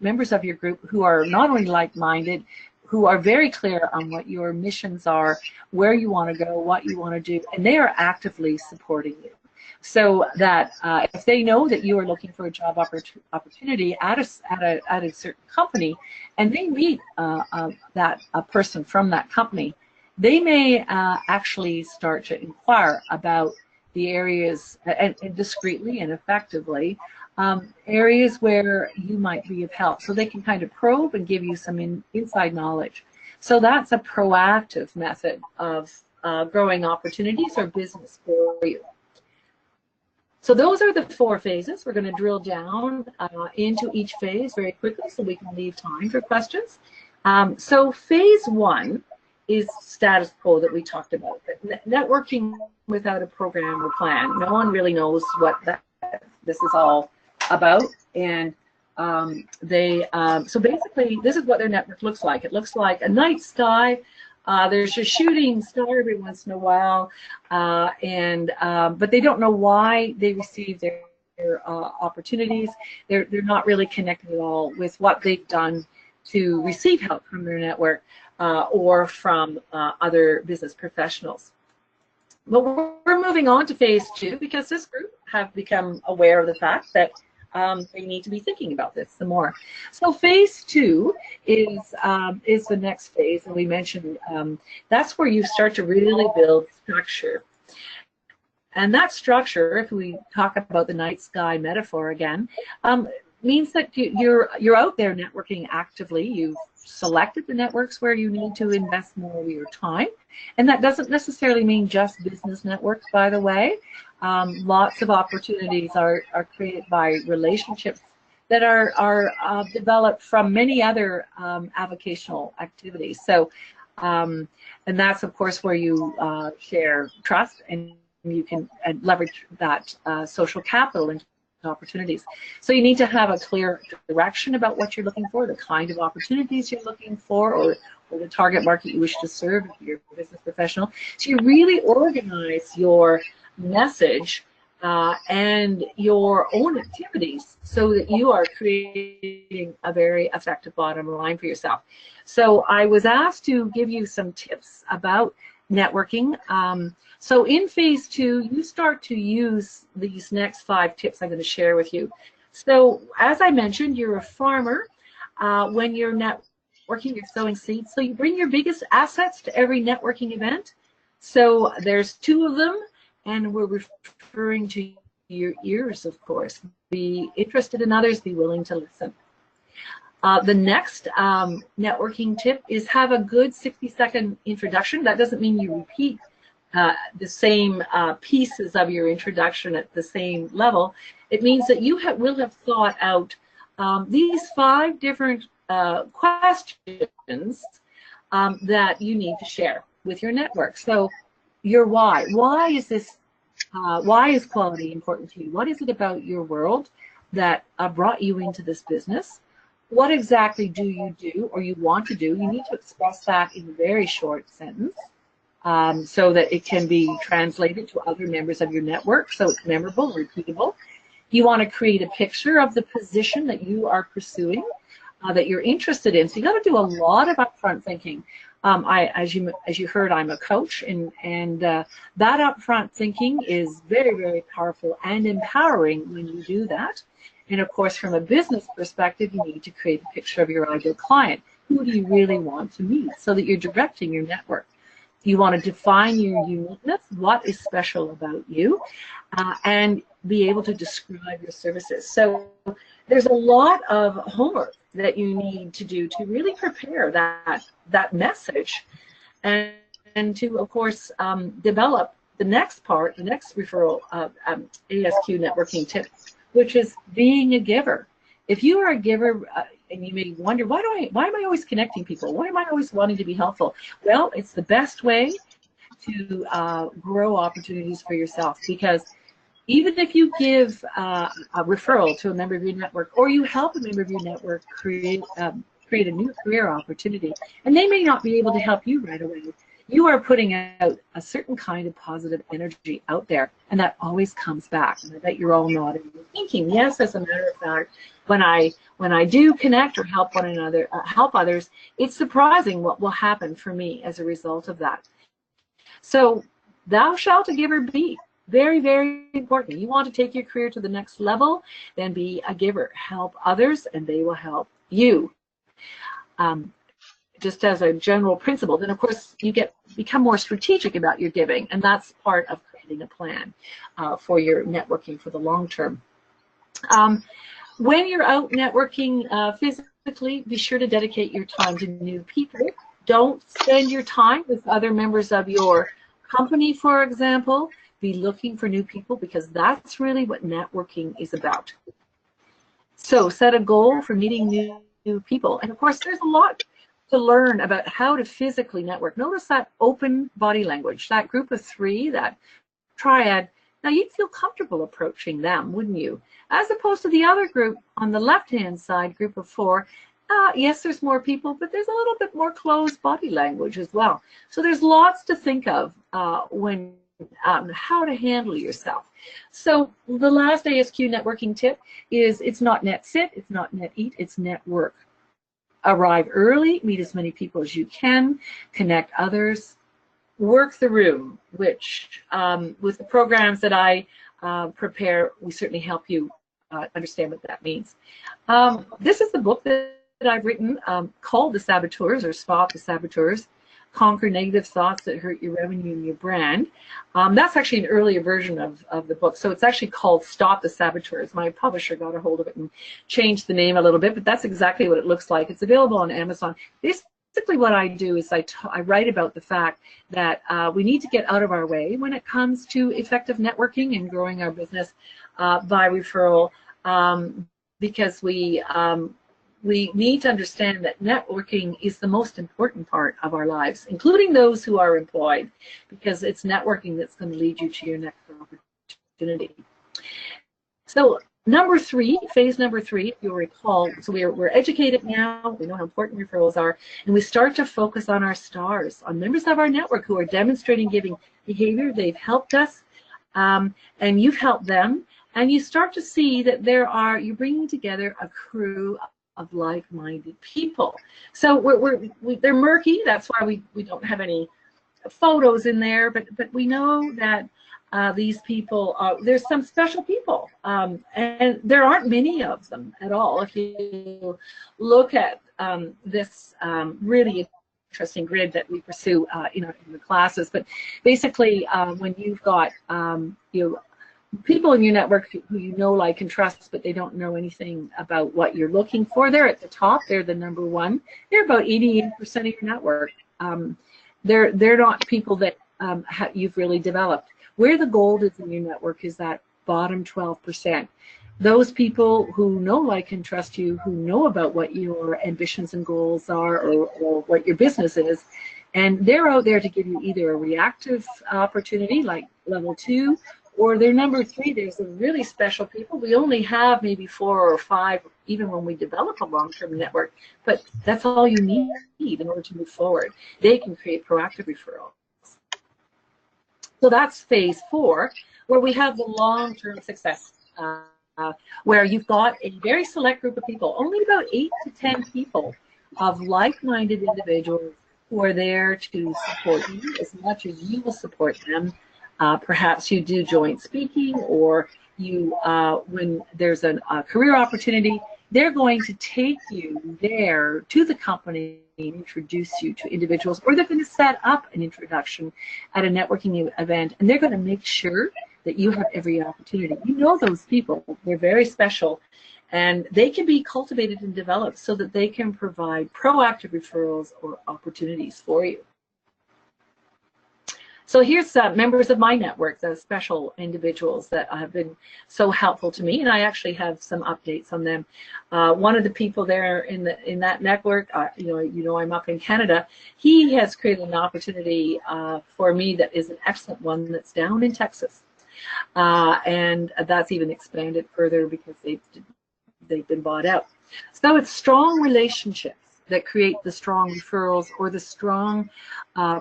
members of your group who are not only like-minded, who are very clear on what your missions are, where you want to go, what you want to do, and they are actively supporting you. So that if they know that you are looking for a job opportunity at a certain company, and they meet a person from that company, they may actually start to inquire about the areas, and discreetly and effectively, areas where you might be of help. So they can kind of probe and give you some inside knowledge. So that's a proactive method of growing opportunities or business for you. So those are the 4 phases. We're going to drill down into each phase very quickly so we can leave time for questions. So phase 1 is status quo that we talked about. Networking without a program or plan. No one really knows what this is all about. And so basically, this is what their network looks like. It looks like a night sky There's a shooting star every once in a while, but they don't know why they receive their opportunities. They're not really connected at all with what they've done to receive help from their network or from other business professionals. But we're moving on to phase 2 because this group have become aware of the fact that they need to be thinking about this some more. So phase 2 is the next phase, and we mentioned that's where you start to really build structure. And that structure, if we talk about the night sky metaphor again, means that you're out there networking actively. You've selected the networks where you need to invest more of your time, and that doesn't necessarily mean just business networks, by the way. Lots of opportunities are created by relationships that are developed from many other avocational activities. So, and that's of course where you share trust, and you can leverage that social capital into opportunities. So you need to have a clear direction about what you're looking for, the kind of opportunities you're looking for, or the target market you wish to serve if you're a business professional. So you really organize your message and your own activities so that you are creating a very effective bottom line for yourself. So I was asked to give you some tips about networking. So in phase 2, you start to use these next 5 tips I'm going to share with you. So as I mentioned, you're a farmer. When you're networking, you're sowing seeds. So you bring your biggest assets to every networking event. So there's 2 of them, and we're referring to your ears, of course. Be interested in others, be willing to listen. The next networking tip is have a good 60-second introduction. That doesn't mean you repeat the same pieces of your introduction at the same level. It means that you will have thought out these 5 different questions that you need to share with your network. So your why. Why is this? Why is quality important to you? What is it about your world that brought you into this business? What exactly do you do or you want to do? You need to express that in a very short sentence so that it can be translated to other members of your network, so it's memorable, repeatable. You want to create a picture of the position that you are pursuing, that you're interested in. So you got to do a lot of upfront thinking. As you heard, I'm a coach, and that upfront thinking is very, very powerful and empowering when you do that. And of course, from a business perspective, you need to create a picture of your ideal client. Who do you really want to meet so that you're directing your network? You want to define your uniqueness, what is special about you, and be able to describe your services. So there's a lot of homework that you need to do to really prepare that message, and to, of course, develop the next part, the next referral ASQ networking tip, which is being a giver. If you are a giver, and you may wonder, why am I always connecting people? Why am I always wanting to be helpful? Well, it's the best way to grow opportunities for yourself, because even if you give a referral to a member of your network, or you help a member of your network create a new career opportunity, and they may not be able to help you right away, you are putting out a certain kind of positive energy out there, and that always comes back. And I bet you're all nodding and thinking, yes, as a matter of fact, when I do connect or help one another, help others, it's surprising what will happen for me as a result of that. So thou shalt a giver be. Very, very important. You want to take your career to the next level, then be a giver. Help others, and they will help you. Just as a general principle, then of course you become more strategic about your giving, and that's part of creating a plan for your networking for the long term. When you're out networking physically, be sure to dedicate your time to new people. Don't spend your time with other members of your company, for example. Be looking for new people, because that's really what networking is about. So set a goal for meeting new people. And of course, there's a lot to learn about how to physically network. Notice that open body language, that group of 3, that triad. Now, you'd feel comfortable approaching them, wouldn't you? As opposed to the other group on the left-hand side, group of 4, Yes, there's more people, but there's a little bit more closed body language as well. So there's lots to think of when how to handle yourself. So the last ASQ networking tip is it's not net sit, it's not net eat, it's network. Arrive early, meet as many people as you can, connect others, work the room, which with the programs that I prepare, we certainly help you understand what that means. This is the book that I've written called The Saboteurs, or Spot the Saboteurs, Conquer Negative Thoughts That Hurt Your Revenue and Your Brand. That's actually an earlier version of the book, so it's actually called Stop the Saboteurs. My publisher got a hold of it and changed the name a little bit, but that's exactly what it looks like. It's available on Amazon. Basically what I do is I write about the fact that we need to get out of our way when it comes to effective networking and growing our business by referral, because we need to understand that networking is the most important part of our lives, including those who are employed, because it's networking that's going to lead you to your next opportunity. So number three, phase number three, if you'll recall, so we're educated now, we know how important referrals are, and we start to focus on our stars, on members of our network who are demonstrating giving behavior. They've helped us, and you've helped them, and you start to see that you're bringing together a crew of like-minded people. So they're murky. That's why we don't have any photos in there, but we know that these people, there's some special people, and there aren't many of them at all. If you look at this really interesting grid that we pursue in the classes, but basically when you've got people in your network who you know, like, and trust, but they don't know anything about what you're looking for, they're at the top. They're the number one. They're about 88% of your network. They're not people that you've really developed. Where the gold is in your network is that bottom 12%. Those people who know, like, and trust you, who know about what your ambitions and goals are, or what your business is, and they're out there to give you either a reactive opportunity like level 2, or they're number 3. There's some really special people. We only have maybe 4 or 5, even when we develop a long-term network, but that's all you need in order to move forward. They can create proactive referrals. So that's phase 4, where we have the long-term success, where you've got a very select group of people, only about 8 to 10 people of like-minded individuals who are there to support you as much as you will support them. Perhaps you do joint speaking, or you, when there's a career opportunity, they're going to take you there to the company and introduce you to individuals, or they're going to set up an introduction at a networking event, and they're going to make sure that you have every opportunity. You know those people. They're very special, and they can be cultivated and developed so that they can provide proactive referrals or opportunities for you. So here's members of my network, the special individuals that have been so helpful to me, and I actually have some updates on them. One of the people there in that network, you know I'm up in Canada. He has created an opportunity for me that is an excellent one that's down in Texas, and that's even expanded further because they've been bought out. So it's strong relationships that create the strong referrals, or the strong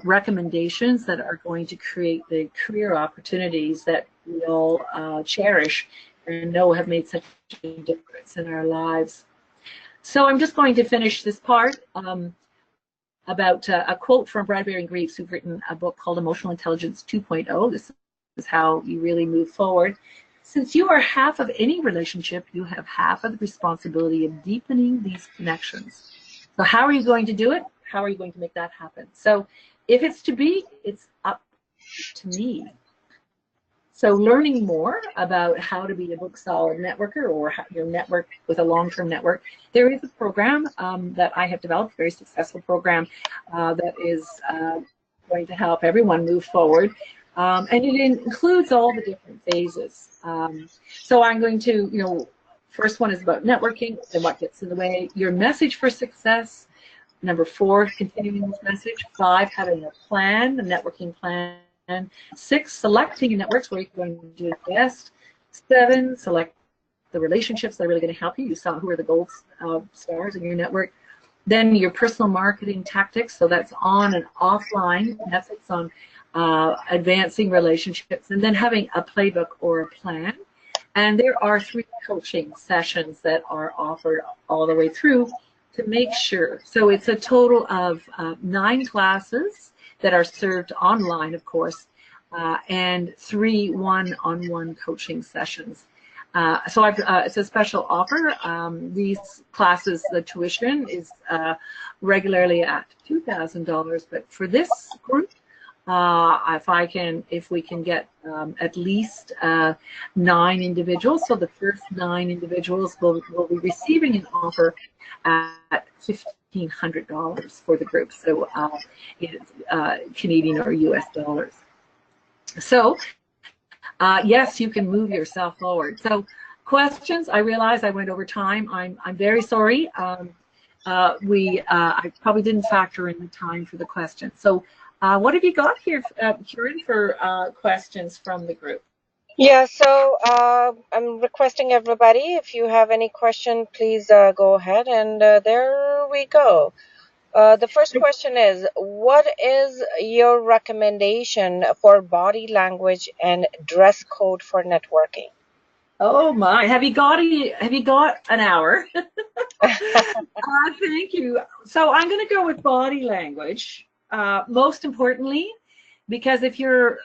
recommendations that are going to create the career opportunities that we all cherish and know have made such a difference in our lives. So I'm just going to finish this part about a quote from Bradbury and Greaves, who've written a book called Emotional Intelligence 2.0. This is how you really move forward. Since you are half of any relationship, you have half of the responsibility of deepening these connections. So how are you going to do it? How are you going to make that happen? So if it's to be, it's up to me. So learning more about how to be a book-solid networker, or how your network with a long-term network, there is a program that I have developed, a very successful program that is going to help everyone move forward. And it includes all the different phases. So I'm going to, first one is about networking and what gets in the way. Your message for success. Number 4, continuing this message. 5, having a plan, a networking plan. 6, selecting your networks where you're going to do it best. 7, select the relationships that are really going to help you. You saw who are the gold stars in your network. Then your personal marketing tactics, so that's on and offline methods on advancing relationships, and then having a playbook or a plan. And there are 3 coaching sessions that are offered all the way through to make sure. So it's a total of 9 classes that are served online, of course, and 3 one-on-one coaching sessions. So it's a special offer. These classes, the tuition is regularly at $2,000, but for this group, if we can get at least 9 individuals, so the first 9 individuals will be receiving an offer at $1,500 for the group, so Canadian or US dollars. So yes, you can move yourself forward. So questions, I realize I went over time. I'm very sorry. I probably didn't factor in the time for the questions. So what have you got here, Kieran, for questions from the group? Yeah, so I'm requesting everybody, if you have any question, please go ahead, and there we go. The first question is, what is your recommendation for body language and dress code for networking? Oh my, have you got an hour? Thank you. So I'm going to go with body language. Most importantly, because if you're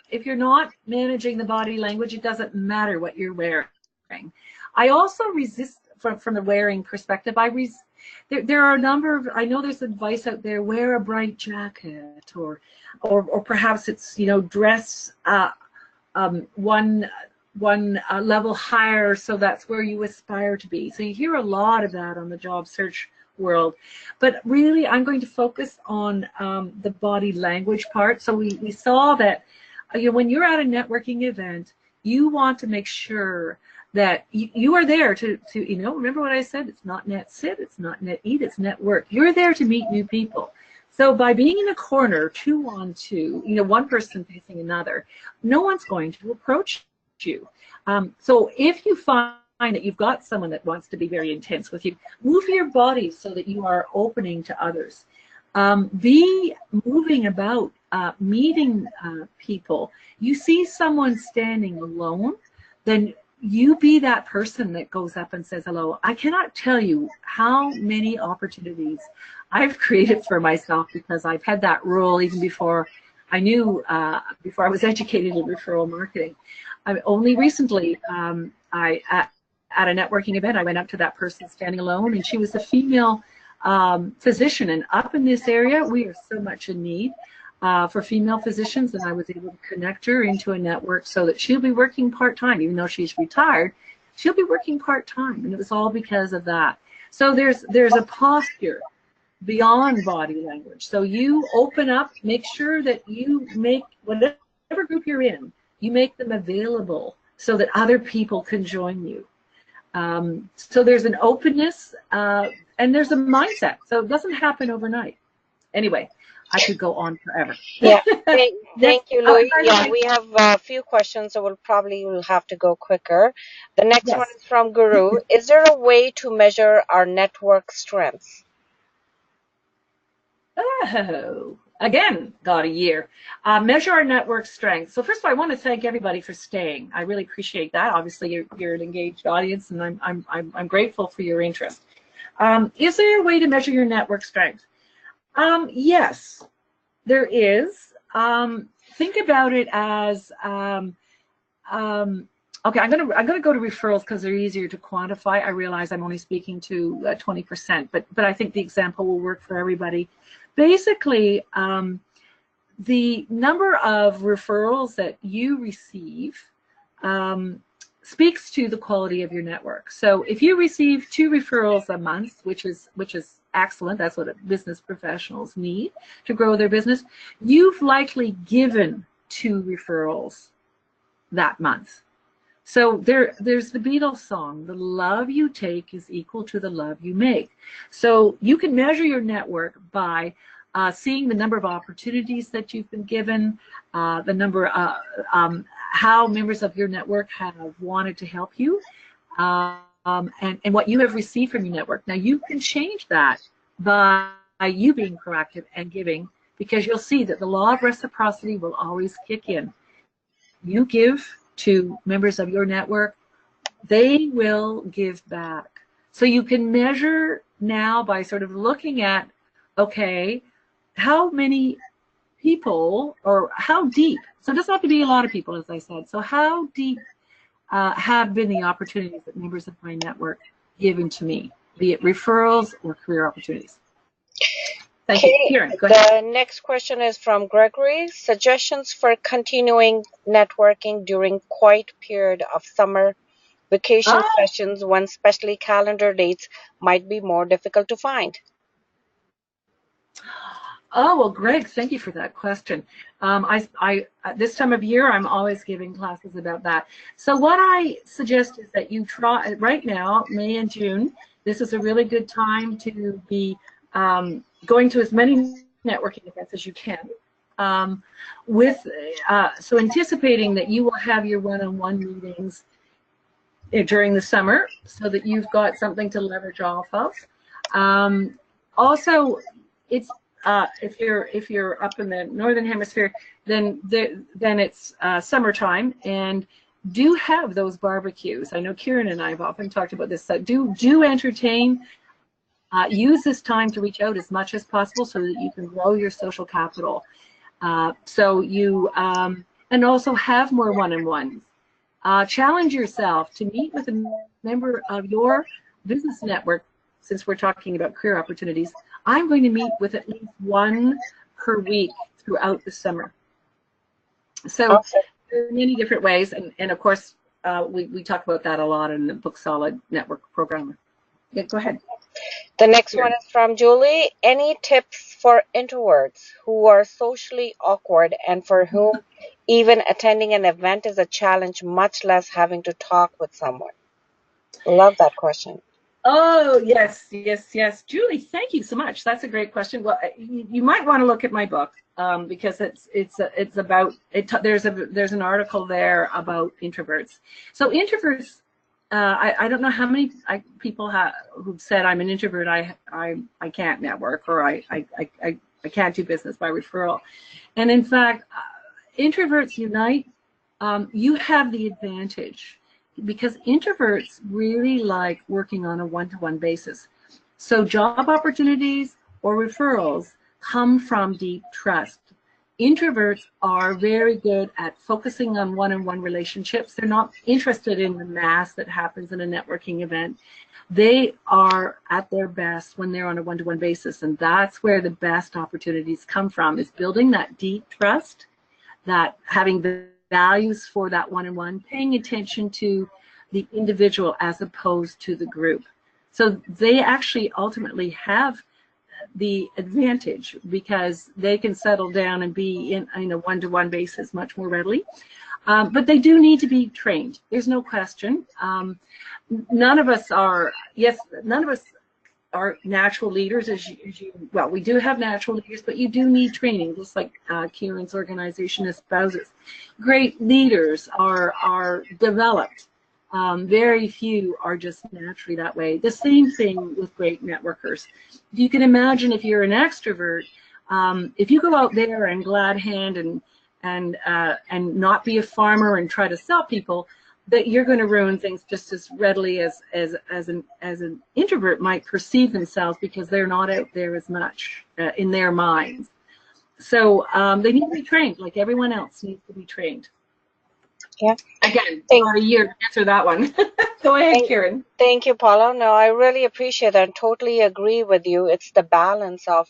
not managing the body language, it doesn't matter what you're wearing. I also resist from the wearing perspective. There are a number of, I know there's advice out there, wear a bright jacket, or perhaps it's, you know, dress one level higher, so that's where you aspire to be. So you hear a lot of that on the job search world, but really I'm going to focus on the body language part. So we saw that, you know, when you're at a networking event, you want to make sure that you are there to, you know, remember what I said, it's not net sit, it's not net eat, it's network. You're there to meet new people. So by being in a corner, 2 on 2, you know, one person facing another, no one's going to approach you. So if you find that you've got someone that wants to be very intense with you, move your body so that you are opening to others. Be moving about, meeting people. You see someone standing alone, then you be that person that goes up and says hello. I cannot tell you how many opportunities I've created for myself because I've had that role even before I knew, before I was educated in referral marketing. Only recently, at a networking event, I went up to that person standing alone, and she was a female physician. And up in this area, we are so much in need for female physicians, and I was able to connect her into a network so that she'll be working part-time. Even though she's retired, she'll be working part-time, and it was all because of that. So there's a posture beyond body language. So you open up, make sure that you make, whatever group you're in, you make them available so that other people can join you. So there's an openness and there's a mindset. So it doesn't happen overnight. Anyway, I could go on forever. Yeah, thank you, Louis. Yeah, we have a few questions, so we'll have to go quicker. The next one is from Guru. Is there a way to measure our network strengths? Oh, again, got a year. Measure our network strength. So first of all, I want to thank everybody for staying. I really appreciate that. Obviously, you're an engaged audience, and I'm grateful for your interest. Is there a way to measure your network strength? Yes, there is. Think about it as okay. I'm gonna go to referrals because they're easier to quantify. I realize I'm only speaking to 20%, but I think the example will work for everybody. Basically, the number of referrals that you receive speaks to the quality of your network. So if you receive 2 referrals a month, which is excellent, that's what business professionals need to grow their business, you've likely given 2 referrals that month. So there's the Beatles song, the love you take is equal to the love you make. So you can measure your network by seeing the number of opportunities that you've been given, the number, how members of your network have wanted to help you, and what you have received from your network. Now you can change that by you being proactive and giving, because you'll see that the law of reciprocity will always kick in. You give to members of your network, they will give back. So you can measure now by sort of looking at, okay, how many people, or how deep, so it doesn't have to be a lot of people, as I said, so how deep have been the opportunities that members of my network given to me, be it referrals or career opportunities. Thank you. Kieran, go ahead. The next question is from Gregory. Suggestions for continuing networking during quiet period of summer vacation sessions when especially calendar dates might be more difficult to find. Oh, well, Greg, thank you for that question. This time of year, I'm always giving classes about that. So what I suggest is that you try, right now, May and June, this is a really good time to be going to as many networking events as you can. So anticipating that you will have your one-on-one meetings during the summer so that you've got something to leverage off of. Also, it's if you're up in the northern hemisphere, then it's summertime, and do have those barbecues. I know Kieran and I have often talked about this. So do entertain. Use this time to reach out as much as possible so that you can grow your social capital. So you and also have more one-on-ones. Challenge yourself to meet with a member of your business network. Since we're talking about career opportunities, I'm going to meet with at least one per week throughout the summer. So there are many different ways, and of course, we talk about that a lot in the Book Solid Network Programmer. Yeah, go ahead. The next one is from Julie. Any tips for introverts who are socially awkward and for whom even attending an event is a challenge, much less having to talk with someone? Love that question. Oh, yes. Julie, thank you so much. That's a great question. Well, you might want to look at my book because it's about it. There's an article there about introverts. So introverts, I don't know how many people who've said I'm an introvert. I can't network, or I can't do business by referral. And in fact, introverts unite. You have the advantage, because introverts really like working on a one-to-one basis. So job opportunities or referrals come from deep trust. Introverts are very good at focusing on one-on-one relationships. They're not interested in the mass that happens in a networking event. They are at their best when they're on a one-to-one basis, and that's where the best opportunities come from, is building that deep trust, that having the values for that one-on-one, paying attention to the individual as opposed to the group. So they actually ultimately have the advantage because they can settle down and be in a one-to-one basis much more readily. But they do need to be trained. There's no question. None of us are natural leaders, well, we do have natural leaders, but you do need training, just like Kieran's organization espouses. Great leaders are developed. Very few are just naturally that way. The same thing with great networkers. You can imagine if you're an extrovert, if you go out there and glad hand and not be a farmer and try to sell people, that you're going to ruin things just as readily as an introvert might perceive themselves, because they're not out there as much in their minds. So they need to be trained, like everyone else needs to be trained. Yeah. Again, about a year to answer that one. Go ahead, Kieran. Thank you, Paula. No, I really appreciate that and totally agree with you. It's the balance of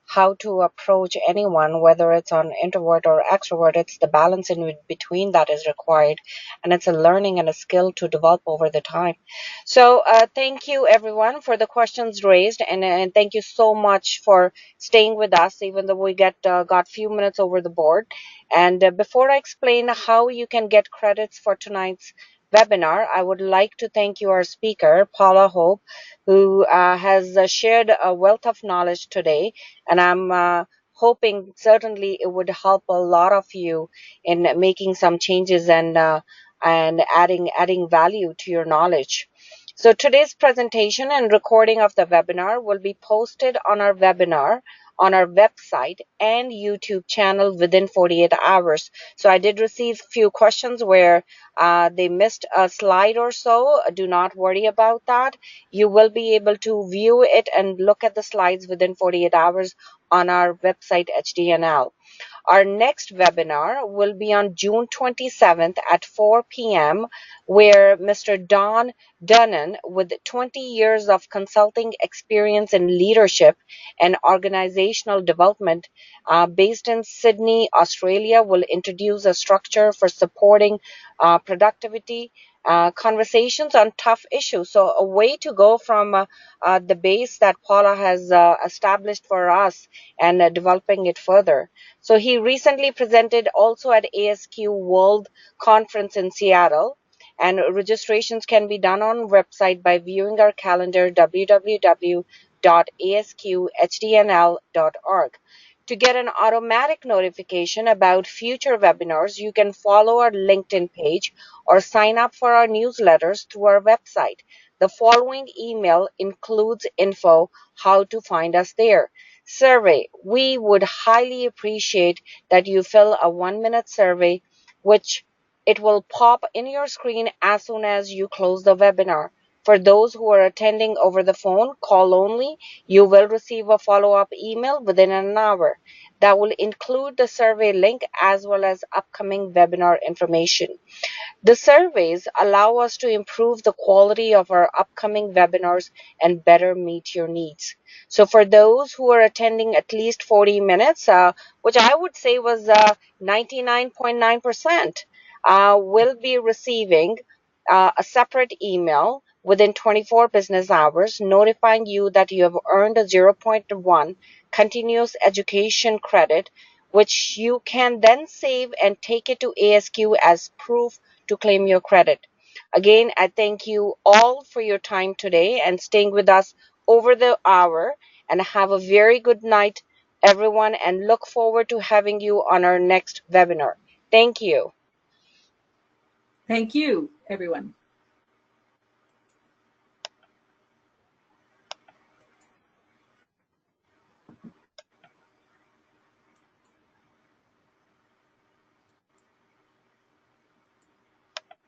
how to approach anyone, whether it's on introvert or extrovert. It's the balance in between that is required, and it's a learning and a skill to develop over the time. So thank you, everyone, for the questions raised, and thank you so much for staying with us, even though we got few minutes over the board. And before I explain how you can get credits for tonight's webinar, I would like to thank you, our speaker, Paula Hope, who has shared a wealth of knowledge today. And I'm hoping certainly it would help a lot of you in making some changes and adding value to your knowledge. So today's presentation and recording of the webinar will be posted on our webinar on our website and YouTube channel within 48 hours. So I did receive a few questions where they missed a slide or so. Do not worry about that. You will be able to view it and look at the slides within 48 hours on our website HD&L. Our next webinar will be on June 27th at 4 p.m., where Mr. Don Dunnan, with 20 years of consulting experience in leadership and organizational development, based in Sydney, Australia, will introduce a structure for supporting productivity conversations on tough issues. So a way to go from the base that Paula has established for us and developing it further. So he recently presented also at ASQ World Conference in Seattle, and registrations can be done on website by viewing our calendar www.asqhdnl.org. To get an automatic notification about future webinars, you can follow our LinkedIn page or sign up for our newsletters through our website. The following email includes info how to find us there. Survey. We would highly appreciate that you fill a 1-minute survey, which it will pop in your screen as soon as you close the webinar. For those who are attending over the phone, call only, you will receive a follow-up email within an hour that will include the survey link as well as upcoming webinar information. The surveys allow us to improve the quality of our upcoming webinars and better meet your needs. So for those who are attending at least 40 minutes, which I would say was 99.9%, will be receiving a separate email within 24 business hours notifying you that you have earned a zero point 0.1 continuous education credit, which you can then save and take it to ASQ as proof to claim your credit. Again, I thank you all for your time today and staying with us over the hour, and have a very good night, everyone, and look forward to having you on our next webinar. Thank you. Thank you, everyone.